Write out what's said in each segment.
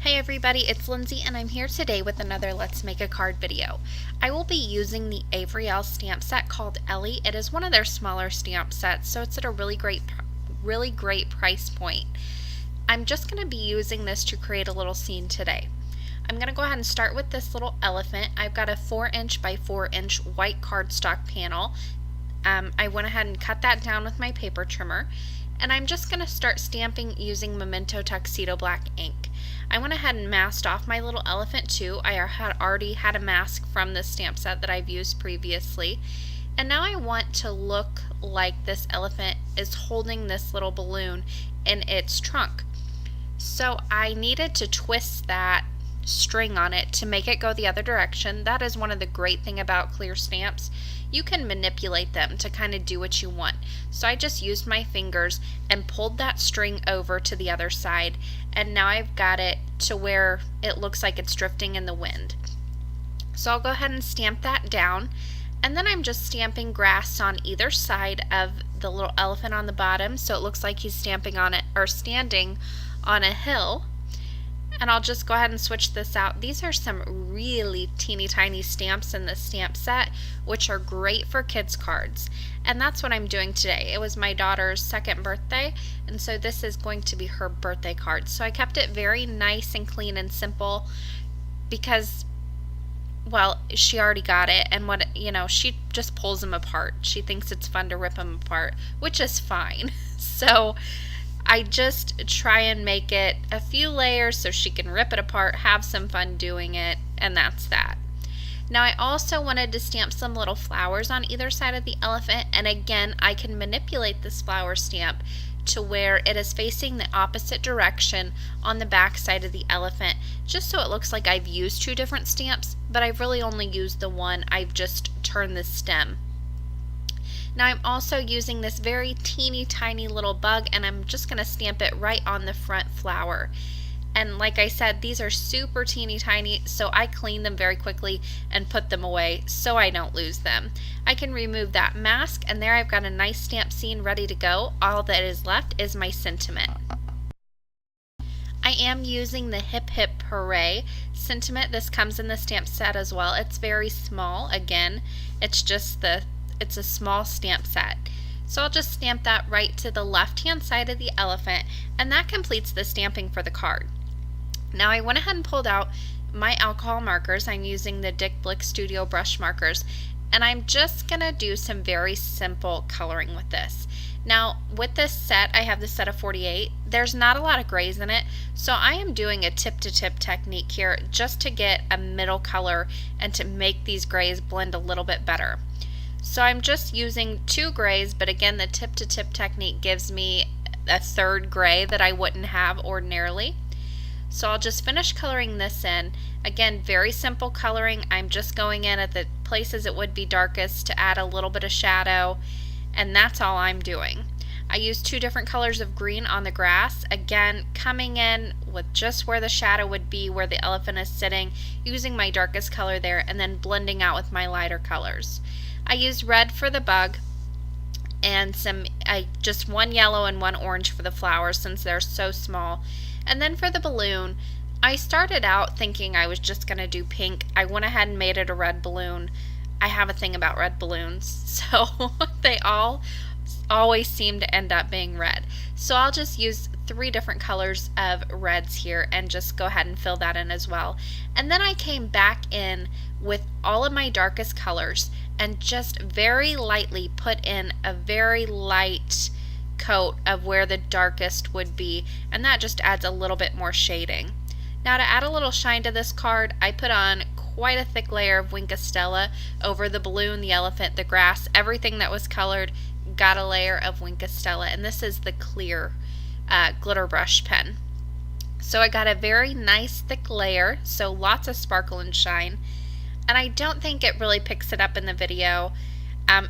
Hey everybody, it's Lindsay and I'm here today with another Let's Make a Card video. I will be using the Avery Elle stamp set called Ellie. It is one of their smaller stamp sets, so it's at a really great price point. I'm just going to be using this to create a little scene today. I'm going to go ahead and start with this little elephant. I've got a 4" by 4" white cardstock panel. I went ahead and cut that down with my paper trimmer. And I'm just going to start stamping using Memento Tuxedo Black ink. I went ahead and masked off my little elephant too. I had already had a mask from this stamp set that I've used previously. And now I want to look like this elephant is holding this little balloon in its trunk. So I needed to twist that string on it to make it go the other direction. That is one of the great things about clear stamps. You can manipulate them to kind of do what you want. So I just used my fingers and pulled that string over to the other side, and now I've got it to where it looks like it's drifting in the wind. So I'll go ahead and stamp that down, and then I'm just stamping grass on either side of the little elephant on the bottom so it looks like he's stamping on it or standing on a hill. And I'll just go ahead and switch this out. These are some really teeny tiny stamps in this stamp set, which are great for kids' cards. And that's what I'm doing today. It was my daughter's 2nd birthday, and so this is going to be her birthday card. So I kept it very nice and clean and simple because, well, she already got it, and she just pulls them apart. She thinks it's fun to rip them apart, which is fine. So I just try and make it a few layers so she can rip it apart, have some fun doing it, and that's that. Now I also wanted to stamp some little flowers on either side of the elephant, and again I can manipulate this flower stamp to where it is facing the opposite direction on the back side of the elephant, just so it looks like I've used 2 different stamps, but I've really only used the one. I've just turned the stem. Now I'm also using this very teeny tiny little bug, and I'm just going to stamp it right on the front flower. And like I said, these are super teeny tiny, so I clean them very quickly and put them away so I don't lose them. I can remove that mask, and there I've got a nice stamp scene ready to go. All that is left is my sentiment. I am using the Hip Hip Hooray sentiment. This comes in the stamp set as well. It's very small. Again, it's a small stamp set. So I'll just stamp that right to the left-hand side of the elephant, and that completes the stamping for the card. Now I went ahead and pulled out my alcohol markers. I'm using the Dick Blick Studio brush markers, and I'm just gonna do some very simple coloring with this. Now with this set, I have the set of 48. There's not a lot of grays in it, so I am doing a tip-to-tip technique here just to get a middle color and to make these grays blend a little bit better. So I'm just using 2 grays, but again the tip-to-tip technique gives me a 3rd gray that I wouldn't have ordinarily. So I'll just finish coloring this in. Again, very simple coloring. I'm just going in at the places it would be darkest to add a little bit of shadow, and that's all I'm doing. I used 2 different colors of green on the grass, again coming in with just where the shadow would be where the elephant is sitting, using my darkest color there, and then blending out with my lighter colors. I used red for the bug and just 1 yellow and 1 orange for the flowers since they're so small. And then for the balloon, I started out thinking I was just going to do pink. I went ahead and made it a red balloon. I have a thing about red balloons, so they always seem to end up being red. So I'll just use 3 different colors of reds here and just go ahead and fill that in as well. And then I came back in with all of my darkest colors and just very lightly put in a very light coat of where the darkest would be, and that just adds a little bit more shading. Now to add a little shine to this card, I put on quite a thick layer of Wink Stella over the balloon, the elephant, the grass, everything that was colored got a layer of Wink Stella, and this is the clear glitter brush pen. So I got a very nice thick layer, so lots of sparkle and shine, and I don't think it really picks it up in the video.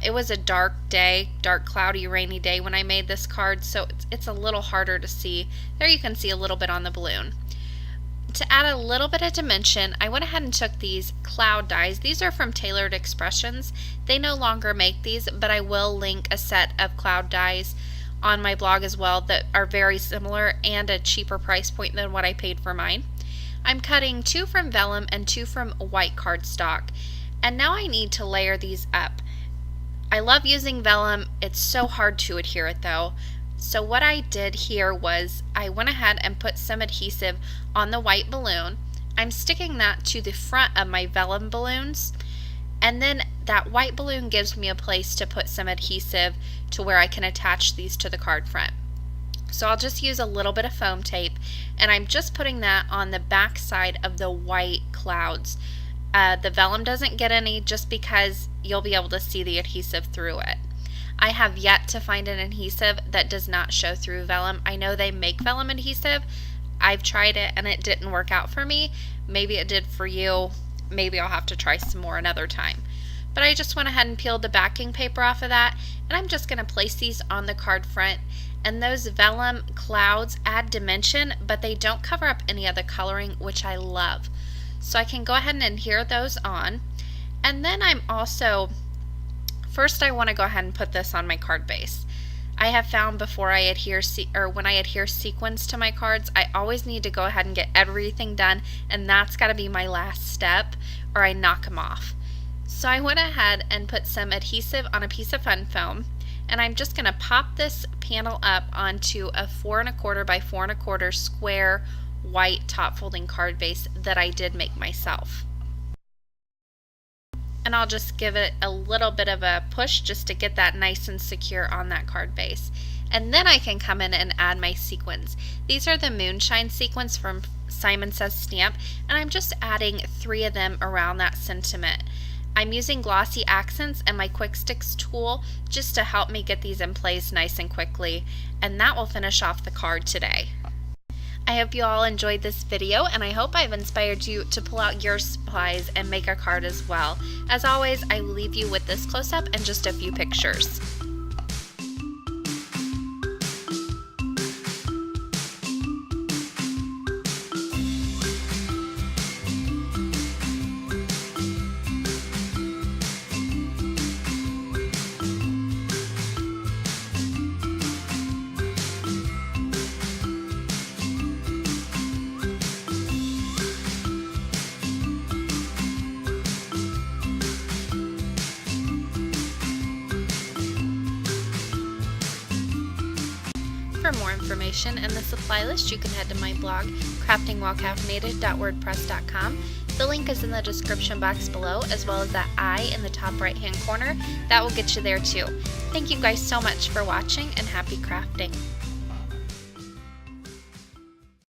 It was a dark day, dark, cloudy, rainy day when I made this card, so it's a little harder to see. There you can see a little bit on the balloon. To add a little bit of dimension, I went ahead and took these cloud dies. These are from Tailored Expressions. They no longer make these, but I will link a set of cloud dies on my blog as well that are very similar and a cheaper price point than what I paid for mine. I'm cutting 2 from vellum and 2 from white cardstock. And now I need to layer these up. I love using vellum. It's so hard to adhere it though. So what I did here was I went ahead and put some adhesive on the white balloon. I'm sticking that to the front of my vellum balloons, and then that white balloon gives me a place to put some adhesive to where I can attach these to the card front. So I'll just use a little bit of foam tape, and I'm just putting that on the back side of the white clouds. The vellum doesn't get any just because you'll be able to see the adhesive through it. I have yet to find an adhesive that does not show through vellum. I know they make vellum adhesive. I've tried it and it didn't work out for me. Maybe it did for you. Maybe I'll have to try some more another time. But I just went ahead and peeled the backing paper off of that, and I'm just going to place these on the card front. And those vellum clouds add dimension, but they don't cover up any of the coloring, which I love. So I can go ahead and adhere those on. And then I'm also, first I want to go ahead and put this on my card base. I have found before I adhere, when I adhere sequins to my cards, I always need to go ahead and get everything done, and that's got to be my last step, or I knock them off. So I went ahead and put some adhesive on a piece of fun foam, and I'm just going to pop this panel up onto a 4 1/4 by 4 1/4 square white top folding card base that I did make myself. And I'll just give it a little bit of a push just to get that nice and secure on that card base. And then I can come in and add my sequins. These are the Moonshine sequins from Simon Says Stamp, and I'm just adding 3 of them around that sentiment. I'm using glossy accents and my quick sticks tool just to help me get these in place nice and quickly, and that will finish off the card today. I hope you all enjoyed this video, and I hope I've inspired you to pull out your supplies and make a card as well. As always, I will leave you with this close-up and just a few pictures. For more information and the supply list, you can head to my blog, craftingwhilecaffeinated.wordpress.com. The link is in the description box below, as well as that I in the top right hand corner. That will get you there too. Thank you guys so much for watching, and happy crafting.